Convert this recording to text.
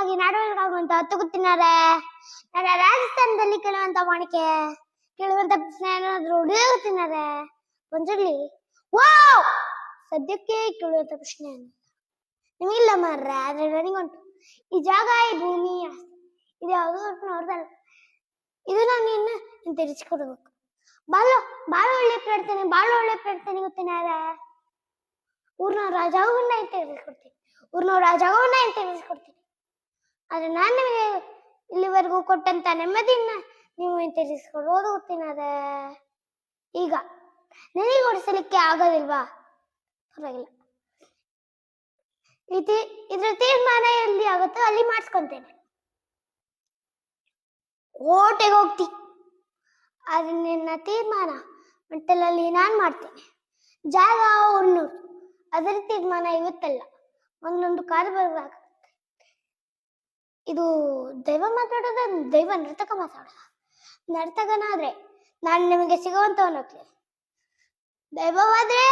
ಹೋಗಿ ನಾಡೋಲ್ಗಾಗುವಂತ ತಗೋತಿದ್ದಾರೆ. ನನ್ನ ರಾಜಸ್ಥಾನದಲ್ಲಿ ಕೇಳುವಂತ ವಾಣಿಕೆ ಕೇಳುವಂತ ಪ್ರಶ್ನೆ ಏನಾದ್ರು ಹುಡುಗುತ್ತಿದ್ದಾರೆ ಬಂದಿರ್ಲಿ. ವಾವ್, ಸದ್ಯಕ್ಕೆ ಕೇಳುವಂತ ಪ್ರಶ್ನೆ ನಿಮಗಿಲ್ಲ ಮಾರ್ರೆ, ಆದ್ರೆ ನನಗುಂಟು. ಈ ಜಾಗ, ಈ ಭೂಮಿ, ಇದು ಯಾವುದು ನೋಡ್ದಲ್ಲ, ಇದು ನಾನು ಇನ್ನು ತಿಳಿಸಿಕೊಡ್ಬೇಕು. ಬಾಳ ಒಳ್ಳೆ ಪ್ರಾರ್ಥನೆ, ಗೊತ್ತೇನಾರ ಊರ್ನವ್ರ ರಾಜಾವನ್ನ ಅಂತ ತಿಳಿಸ್ಕೊಡ್ತೀನಿ. ಆದ್ರೆ ನಾನು ನಿಮಗೆ ಇಲ್ಲಿವರೆಗೂ ಕೊಟ್ಟಂತ ನೆಮ್ಮದಿಯನ್ನ ನೀವು ತಿಳಿಸ್ಕೊಡೋದು ಗೊತ್ತೇನಾರ. ಈಗ ನನಗೆ ಓಡಿಸಲಿಕ್ಕೆ ಆಗೋದಿಲ್ವಾ? ಪರವಾಗಿಲ್ಲ, ಇದ್ರ ತೀರ್ಮಾನ ಎಲ್ಲಿ ಆಗುತ್ತೋ ಅಲ್ಲಿ ಮಾಡಿಸ್ಕೊಂತೇನೆ. ಕೋಟೆಗೆ ಹೋಗ್ತಿ, ಆದ್ರೆ ನಿನ್ನ ತೀರ್ಮಾನ ಮೆಟ್ಟಲಲ್ಲಿ ನಾನ್ ಮಾಡ್ತೇನೆ. ಜಾಗ ಊರ್ನೂರು, ಅದರ ತೀರ್ಮಾನ ಇವತ್ತಲ್ಲ, ಒಂದೊಂದು ಕಾಲು ಬರುವಾಗ. ಇದು ದೈವ ಮಾತಾಡೋದ, ದೈವ ನರ್ತಕ ಮಾತಾಡೋದ? ನರ್ತಕನಾದ್ರೆ ನಾನು ನಿಮಗೆ ಸಿಗುವಂತವನಕ್ಕೆ, ದೈವವಾದ್ರೆ